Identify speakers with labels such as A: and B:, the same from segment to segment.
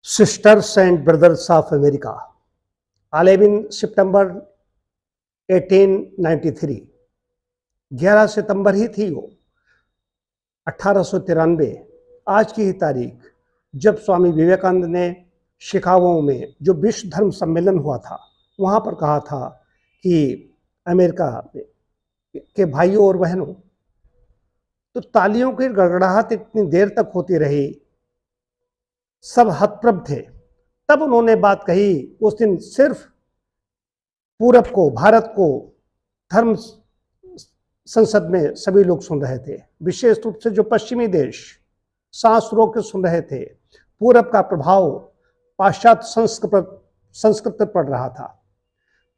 A: Sisters and Brothers of America. I live in September 1893. 11 सितंबर ही थी वो 1893, आज की ही तारीख, जब स्वामी विवेकानंद ने शिकागो में जो विश्व धर्म सम्मेलन हुआ था, वहाँ पर कहा था कि अमेरिका के भाइयों और बहनों, तो तालियों की गड़गड़ाहट इतनी देर तक होती रही, सब हतप्रभ थे। तब उन्होंने बात कही, उस दिन सिर्फ पूरब को, भारत को धर्म संसद में सभी लोग सुन रहे थे, विशेष रूप से जो पश्चिमी देश सांस रोक के सुन रहे थे। पूरब का प्रभाव पाश्चात्य संस्कृत पर पड़ रहा था।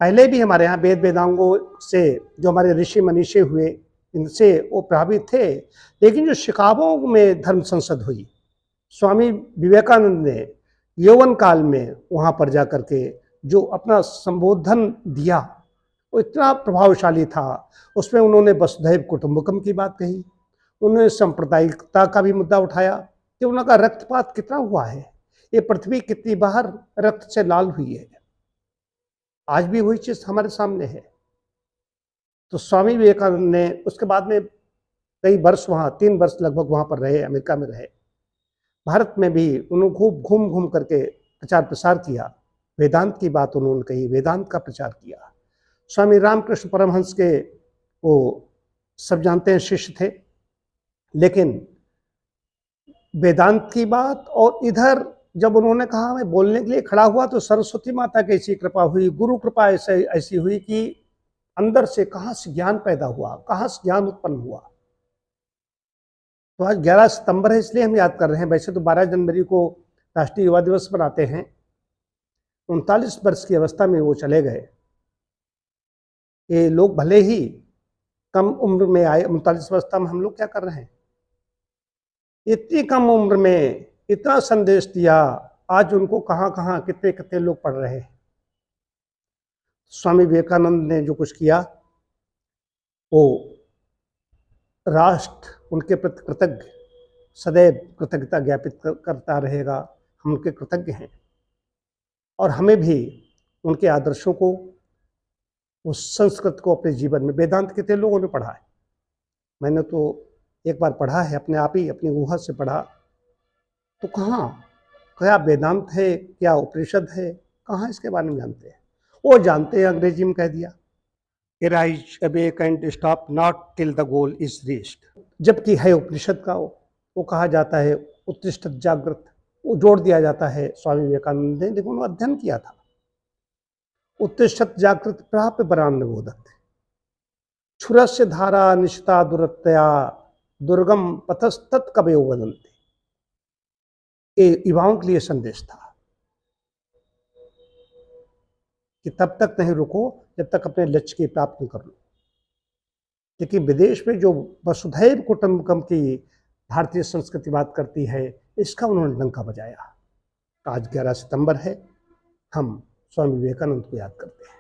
A: पहले भी हमारे यहाँ वेद वेदांगों से जो हमारे ऋषि मनीषी हुए, इनसे वो प्रभावित थे, लेकिन जो शिकागो में धर्म संसद हुई, स्वामी विवेकानंद ने यौवन काल में वहाँ पर जा कर के जो अपना संबोधन दिया, वो इतना प्रभावशाली था। उसमें उन्होंने वसुधैव कुटुंबकम की बात कही, उन्होंने सांप्रदायिकता का भी मुद्दा उठाया कि उनका रक्तपात कितना हुआ है, ये पृथ्वी कितनी बार रक्त से लाल हुई है। आज भी वही चीज़ हमारे सामने है। तो स्वामी विवेकानंद ने उसके बाद में कई वर्ष वहाँ, 3 वर्ष लगभग वहाँ पर रहे, अमेरिका में रहे। भारत में भी उन्होंने खूब घूम घूम करके प्रचार प्रसार किया। वेदांत की बात उन्होंने कही, वेदांत का प्रचार किया। स्वामी रामकृष्ण परमहंस के वो सब जानते हैं शिष्य थे, लेकिन वेदांत की बात, और इधर जब उन्होंने कहा मैं बोलने के लिए खड़ा हुआ तो सरस्वती माता की ऐसी कृपा हुई, गुरु कृपा ऐसी हुई कि अंदर से कहाँ से ज्ञान पैदा हुआ, कहाँ से ज्ञान उत्पन्न हुआ। तो आज 11 सितंबर है, इसलिए हम याद कर रहे हैं। वैसे तो 12 जनवरी को राष्ट्रीय युवा दिवस मनाते हैं। 39 वर्ष की अवस्था में वो चले गए। ये लोग भले ही कम उम्र में आए, 39 अवस्था में हम लोग क्या कर रहे हैं, इतनी कम उम्र में इतना संदेश दिया। आज उनको कहाँ कहाँ कितने कितने लोग पढ़ रहे हैं। स्वामी विवेकानंद ने जो कुछ किया, वो राष्ट्र उनके प्रति कृतज्ञ, सदैव कृतज्ञता ज्ञापित करता रहेगा। हम उनके कृतज्ञ हैं, और हमें भी उनके आदर्शों को, उस संस्कृत को अपने जीवन में, वेदांत कितने लोगों ने पढ़ा है। मैंने तो एक बार पढ़ा है, अपने आप ही अपनी गुहा से पढ़ा, तो कहाँ क्या वेदांत है, क्या उपनिषद है, कहाँ इसके बारे में जानते हैं। वो जानते हैं, अंग्रेजी में कह दिया, Arise, awake and stop not till the goal is reached। जबकि है उपनिषद का वो कहा जाता है उत्तिष्ठ जागृत, वो जोड़ दिया जाता है स्वामी विवेकानंद ने, लेकिन उन्होंने अध्ययन किया था। उत्तिष्ठ जागृत प्राप्य बरान बोधत, क्षुरस्य धारा निशिता दुरतया दुर्गम पथस्तत् कवयो वदन्ति। ये युवाओं के लिए संदेश था कि तब तक नहीं रुको जब तक अपने लक्ष्य की प्राप्ति कर लो। लेकिन विदेश में जो वसुधैव कुटुंबकम की भारतीय संस्कृति बात करती है, इसका उन्होंने डंका बजाया। आज 11 सितंबर है, हम स्वामी विवेकानंद को याद करते हैं।